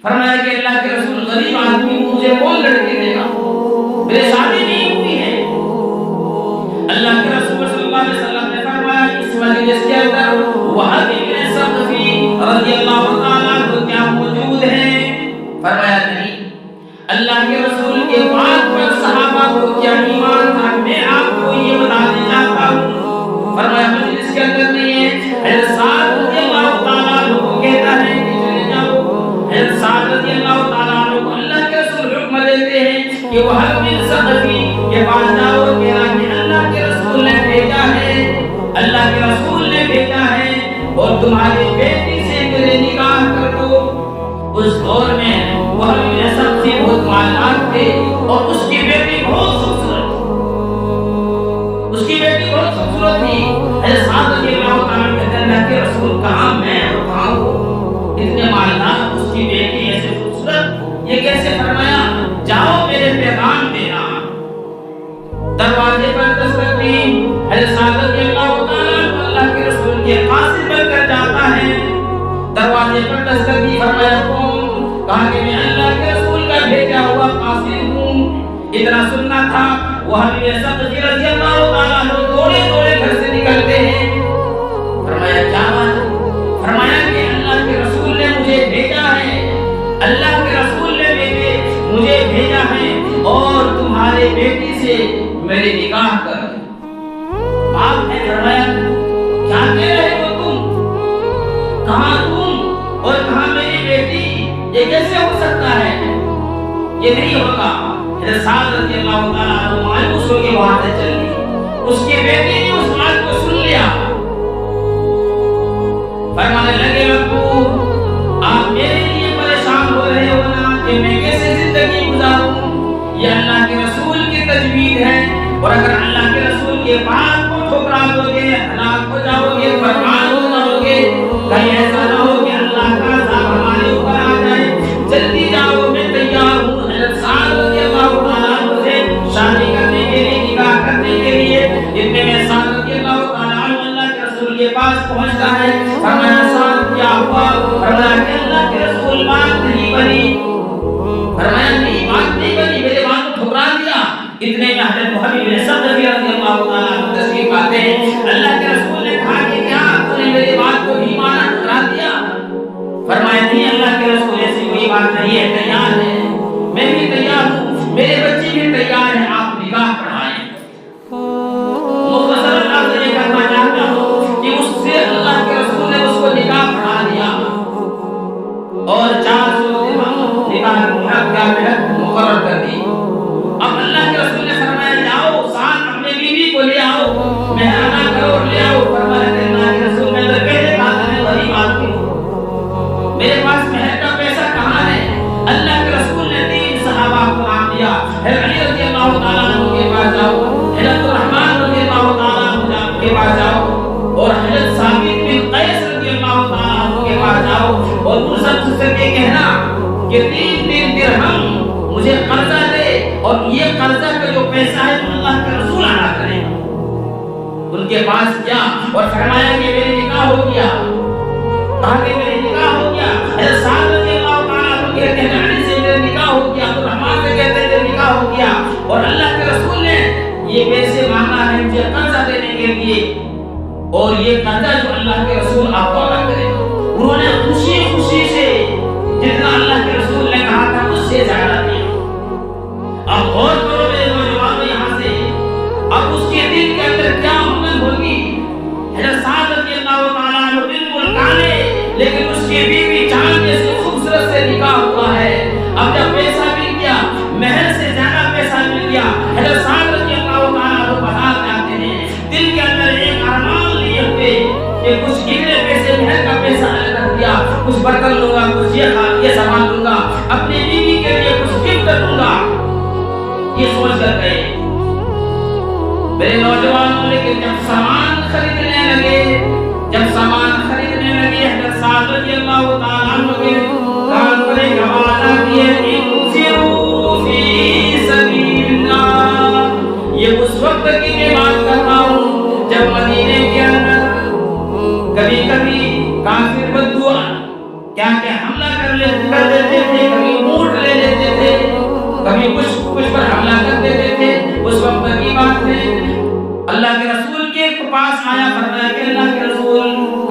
فرمایا کہ اللہ کے رسول غریب آدمی مجھے کون لڑکی دے گا، میرے شادی نہیں ہوئی ہے۔ اللہ کے رسول صلی اللہ علیہ وسلم نے فرمایا اس مجلس کے اندر وہب بن ثقفی رضی اللہ تعالیٰ عنہ کیا موجود ہیں؟ فرمایا نہیں۔ اللہ کے رسول کے بعد پر صحابہ کو کیا ایمان تھا میں آپ کو یہ بتانے چاہتا ہوں۔ فرمایا مجلس کے اندر نہیں ہے۔ حضرت سعد رضی اللہ تعالیٰ عنہ کو کہتا ہے کہ چلے جاؤ۔ حضرت سعد رضی اللہ تعالیٰ عنہ کو اللہ کے رسول حکم دیتے ہیں کہ وہب بن ثقفی کے پاس جاؤ اور کہنا کہ اللہ کے رسول نے بھیجا ہے، اللہ کے رسول نے بھیجا ہے اور تمہاری بیٹی سے میرے نکاح کر دو۔ اس دور میں وہب بن ثقفی بہت مالدار تھے اور اس کی بیٹی بہت خوبصورت تھی، اس کی بیٹی بہت خوبصورت تھی۔ حضرت سعد رضی اللہ تعالیٰ عنہ کہتے ہیں اللہ کے رسول کہاں میں اور کہاں وہ، اتنے مالدار اس کی بیٹی ایسے خوبصورت، یہ کیسے؟ فرمایا جاؤ میرے پیغام دینا۔ دروازے پر دستک دی، حضرت سعد رضی اللہ تعالیٰ عنہ اللہ کے رسول کے قاصد بن کر جاتا ہے۔ دروازے پر دستک دی، فرمایا کون؟ کہا کہ میں اللہ کے رسول کا بھیجا ہوا قاصد ہوں۔ اتنا سننا تھا، وہب بن ثقفی رضی اللہ تعالیٰ عنہ دوڑے دوڑے گھر سے نکلتے ہیں۔ فرمایا کیا بات؟ فرمایا کہ اللہ کے رسول نے مجھے بھیجا ہے، اللہ کے رسول نے مجھے بھیجا ہے اور تمہارے بیٹی سے میری نکاح کر۔ آپ نے فرمایا کیا کہہ رہے ہو تم؟ کہاں تم اور کہاں میری بیٹی؟ یہ کیسے ہو سکتا ہے؟ یہ نہیں ہوگا۔ حضرت سعد رضی اللہ تعالیٰ عنہ مایوس ہو کے وہاں سے چل دی۔ اس کی بیٹی نے اس بات کو سن لیا، فرمانے لگے ابو آپ میرے لیے پریشان ہو رہے ہو نا کہ میں کیسے زندگی گزاروں، یہ اللہ کے رسول کی تجوید ہے اور اگر اللہ کے رسول کے بات کو ٹھکرا دو گے ہلاک ہو جاؤ گے، برباد ہو جاؤ گے۔ کہیں ایسا نہ ہو کہ اللہ کا عذاب ہمارے اوپر آ جائے، جلدی جاؤ میں تیار ہوں۔ حضرت سعد رضی اللہ تعالیٰ عنہ سے شادی کرنے کے لیے، نکاح کرنے کے لیے اتنے میں سعد رضی اللہ تعالیٰ عنہ اللہ کے رسول کے پاس پہنچتا ہے۔ فرمایا سعد کیا ہوا؟ فرمایا کہ اللہ کے رسول بات نہیں بنی۔ فرمایا نہیں بات نہیں بنی، میرے بات کو ٹھکرا دیا۔ اتنے میں حضرت وہب بن ثقفی رضی اللہ تعالیٰ عنہ تشریف آتے ہیں۔ اللہ کے رسول نے کہا کہ کیا آپ نے میری بات کو بھی مانا، ٹھکرا دیا؟ فرمایا نہیں اللہ کے رسول ایسی کوئی بات نہیں ہے، تیار ہے، میں بھی تیار ہوں، میرے بچے بھی تیار ہیں، آپ نکاح پڑھائیں۔ مختصر انداز یہ کرنا چاہتا ہوں کہ اس سے اللہ کے رسول نے اس کو نکاح پڑھا دیا اور 400 درہم نکاح مقرر کر دی۔ اب اللہ کے رسول نے فرمایا جاؤ ساتھ اپنے بیوی کو لے آؤ، مہر ادا کرو اور لے آؤ۔ فرمایا کہ اللہ کے رسول میں تو پہلے کہا تھا میں غریب آدمی ہوں، میرے پاس مہر کا پیسہ کہاں ہے؟ اللہ کے رسول نے 3 صحابہ کو نام دیا، حضرت علی رضی اللہ تعالیٰ عنہ کے پاس جاؤ، حضرت الرحمن رضی اللہ تعالیٰ عنہ کے پاس جاؤ اور حضرت ثابت بن قیس رضی اللہ تعالیٰ عنہ کے پاس جاؤ اور ان سب سے کہنا کہ 3 درہم مجھے قرضہ دے اور یہ قرضہ کا جو پیسہ ہے تو اللہ کے رسول ادا کریں۔ ان کے پاس کیا اور فرمایا کہ میرے نکاح ہو گیا، کہا کہ میرے نکاح ہو گیا۔ حضرت سعد رضی اللہ تعالیٰ عنہ کہتے ہیں علی سے میرے نکاح ہو گیا، تو رحمان سے کہتے ہیں میرے نکاح ہو گیا اور اللہ کے رسول نے یہ پیسے مانگا ہے مجھے قرضہ دینے کے لیے اور یہ قرضہ جو اللہ کے رسول آپ کو ادا کرے۔ انہوں نے خوشی خوشی سے جتنا اللہ کے رسول نے کہا تھا اس سے زیادہ دیا۔ اب غور کرو میرے نوجوانوں یہاں سے، اب اس کے دل کے اندر کیا امنگ ہوگی؟ حضرت سعد رضی اللہ تعالیٰ عنہ بالکل کالے لیکن اس کی بیوی چاند جیسی خوبصورت سے نکاح ہوا ہے۔ اب جب پیسہ مل گیا، مہر سے زیادہ پیسہ مل گیا، حضرت سعد رضی اللہ تعالیٰ عنہ بازار جاتے ہیں دل کے اندر ایک ارمان لیے ہوئے کہ کچھ گرے پیسے مہر کا پیسہ الگ کر دیا، کچھ برتن لوں گا، کچھ یہ سامان لوں گا، اپنی بیوی کے لیے کچھ گفٹ دوں گا، یہ سوچ کر گئے میرے نوجوانوں۔ لیکن جب سامان خریدنے لگے حضرت سعد رضی اللہ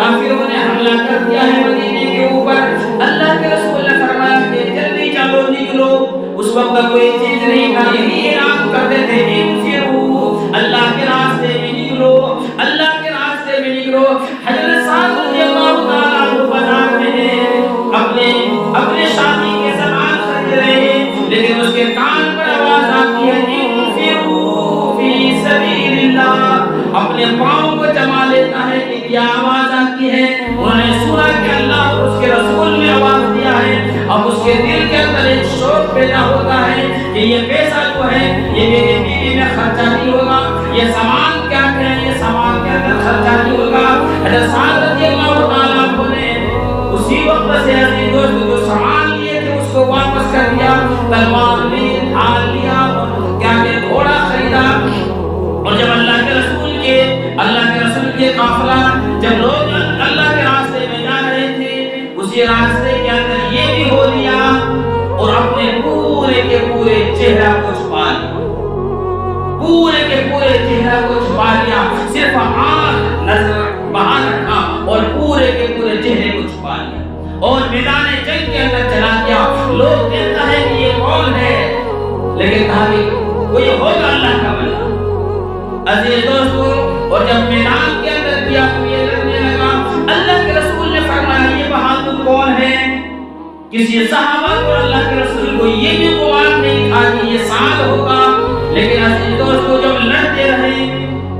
کافروں نے حملہ کر دیا ہے مدینے کے اوپر. اللہ کے رسول نے فرمایا کہ جلدی چلو نکلو. اس وقت کوئی چیز نہیں تھا, یہی اعلان کرتے تھے انفروا, اللہ کے راستے میں نکلو, اللہ کے راستے میں نکلو. حضرت سعد رضی اللہ تعالیٰ عنہ بازار میں ہیں, اپنے شادی کے سامان خرید رہے ہیں, لیکن اس کے کان پر آواز آتی ہے انفروا فی سبیل اللہ. اپنے پاؤں کو جما لیتا ہے کہ کیا آواز آتی ہے. انہوں نے سنا کہ اللہ اور اس کے رسول نے آواز دیا ہے. اب اس کے دل کے اندر ایک شوق پیدا ہوتا ہے کہ یہ پیسہ جو ہے یہ میری بیوی میں خرچہ نہیں ہوگا, یہ سامان کیا کہیں, یہ سامان کے اندر خرچہ نہیں ہوگا. حضرت سعد رضی اللہ تعالیٰ عنہ نے اسی وقت سے عزیز دوست جو سامان لیے تھے اس کو واپس کر دیا, تلوار لی, ڈھال لیا, اور کیا کہ گھوڑا خریدا. اور جب اللہ کے رسول کے قافلہ جب لوگ اللہ کے راستے میں جا رہے تھے, اسی راستے کے اندر یہ بھی ہو لیا اور اپنے پورے کے پورے چہرہ کو چھپا لیا, پورے کے پورے چہرہ کو چھپا لیا. صرف آنکھ نظر باہر رکھا اور پورے کے پورے چہرے کو چھپا لیا اور میدان جنگ کے اندر چلا گیا. لوگ کہتا ہے کہ یہ کون ہے, لیکن کہا کہ کوئی ہوگا اللہ کا بندہ. عزیز دوستو, اور جب میدان کے اندر کیا تو یہ لڑنے لگا. اللہ کے رسول نے فرمایا یہ بہادر کون ہے. کسی صحابہ کو اللہ کے رسول کو یہ بھی گمان نہیں تھا کہ یہ سعد ہوگا, لیکن عزیز دوستو جب لڑتے رہے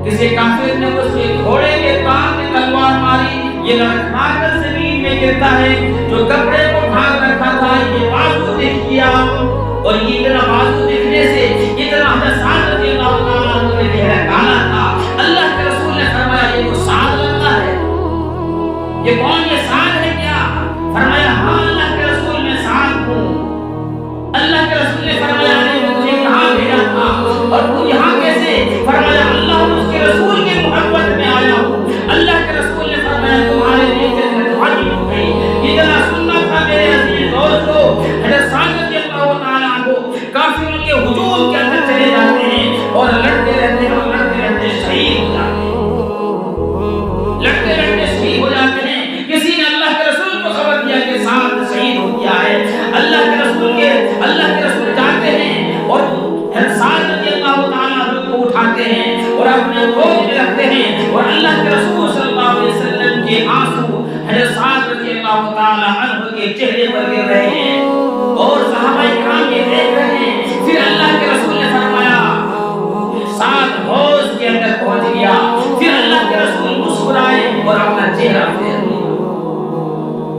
کسی کافر نے اس کے گھوڑے کے کان میں تلوار ماری, یہ لڑکھا کر زمین میں گرتا ہے. جو کپڑے کو ڈھانپ رکھا تھا یہ بازو دکھ گیا, اور یہ اتنا بازو دکھنے سے اتنا حضرت سعد رضی اللہ تعالیٰ عنہ نے چہرہ کالا تھا. اللہ کے رسول نے فرمایا یہ تو سعد لگتا ہے, یہ کون, یہ سعد ہے کیا؟ فرمایا ہاں اللہ کے رسول میں سعد ہوں. اللہ کے رسول نے فرمایا نے مجھے کہاں بھیجا تھا اور تو یہاں کیسے؟ فرمایا اللہ اور اس کے رسول کے محبت میں آیا ہوں. اللہ کے رسول نے فرمایا تمہارے لیے جنت حاضر ہو گئی. اتنا سننا تھا میرے عزیز دوستو. حضرت سعد رضی اللہ تعالیٰ عنہ کافروں کے ہجوم کے اندر چلے جاتے ہیں اور لڑتے رہتے ہیں اور لڑتے رہتے شہید ہو جاتے ہیں, لڑتے رہتے شہید ہو جاتے ہیں. کسی نے اللہ کے رسول کو خبر دیا کہ سعد شہید ہو گیا ہے. اللہ کے رسول جاتے ہیں اور سعد رضی اللہ تعالیٰ عنہ کو اٹھاتے ہیں اور اپنے گود میں رکھتے ہیں, اور اللہ کے رسول صلی اللہ علیہ وسلم کے آنسو حضرت سعد رضی اللہ تعالیٰ عنہ کے چہرے پر گر رہے ہیں اور صحابہ کرام یہ دیکھ رہے ہیں. پھر اللہ کے رسول نے فرمایا سعد حوض کے اندر پہنچ گیا. پھر اللہ کے رسول مسکرائے اور اپنا چہرہ پھیر لیا.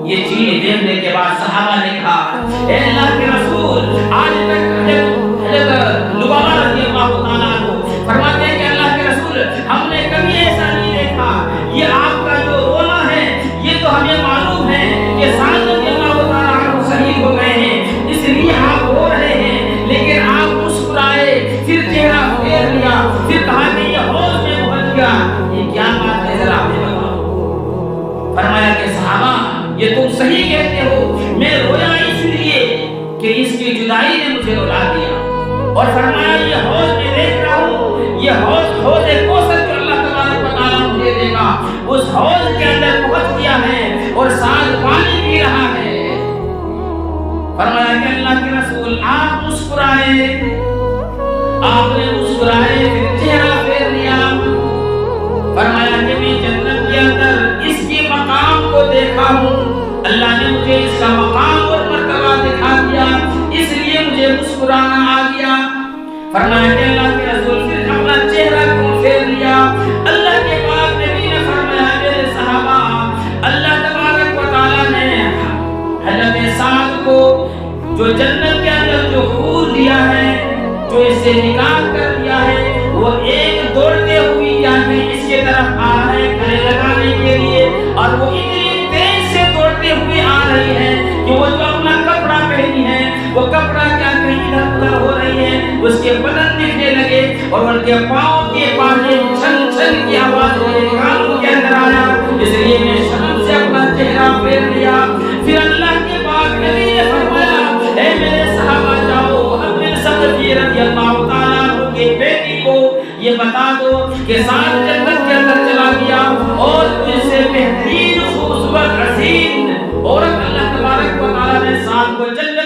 یہ چیز دیکھنے کے بعد صحابہ نے کہا اے اللہ کے رسول, آج تک حضرت لبابہ رضی اللہ تعالیٰ عنہ فرماتے ہیں کہ اللہ کے رسول ہم نے کبھی ایسا نہیں دیکھا. یہ آپ کا جو رونا ہے یہ تو ہمیں معلوم ہے کہ سعد رضی اللہ تعالیٰ عنہ شہید ہو گئے ہیں, اس لیے آپ رو رہے ہیں, لیکن آپ مسکرائے, پھر چہرہ پھیر لیا, پھر کہا کہ یہ حوض میں پہنچ گیا. یہ کیا بات ہے ذرا ہمیں بتاؤ. فرمایا کہ صحابہ یہ تم صحیح کہتے ہو, میں رویا اس لیے کہ اس کی جدائی نے مجھے رلا دیا. اور فرمایا یہ حوض میں دیکھ رہا ہوں, یہ حوض کوثر جو اللہ تبارک و تعالیٰ مجھے دے گا, اس حوض کے اندر پہنچ گیا ہے اور ساتھ پانی پی رہا ہے. فرمایا کہ اللہ کے رسول آپ مسکرائے, آپ نے مسکرائے, پھر چہرہ پھیر لیا. فرمایا کہ میں جنت کے اندر اس کے مقام کو دیکھا ہوں, اللہ نے مجھے اس کا مقام اور مرتبہ دکھا دیا, اس لیے مجھے مسکرانا آ گیا. فرمایا کہ اللہ کے رسول پھر اپنا چہرہ کیوں پھیر لیا. اللہ کے پاک نبی نے فرمایا میرے صحابہ, اللہ تبارک و تعالیٰ نے حضرت سعد کو جو جنت کے اندر جو حور دیا ہے, جو اس سے نکاح کر دیا ہے, وہ ایک دوڑتے ہوئی یعنی اس کے طرف آ رہے گلے لگانے کے لیے, اور وہ اتنی تیز سے دوڑتے ہوئے آ رہی ہے کہ وہ جو اپنا کپڑا پہنی ہے وہ کپڑا کیا کہیں ادھر ادھر ہو رہی ہے, اس کے بدن دکھنے لگے اور ان کے پاؤں کے پانے چھن چھن کی آواز میرے کانوں کے اندر آیا. اس لیے میں شرم سے اپنا چہرہ پھیر لیا. پھر اللہ کے پاک نبی نے فرمایا اے میرے صحابہ جاؤ اپنے صدیق رضی اللہ تعالیٰ عنہ کی بیٹی کو یہ بتا دو کہ سعد جنت کے اندر چلا گیا اور اس سے بہترین کو جنت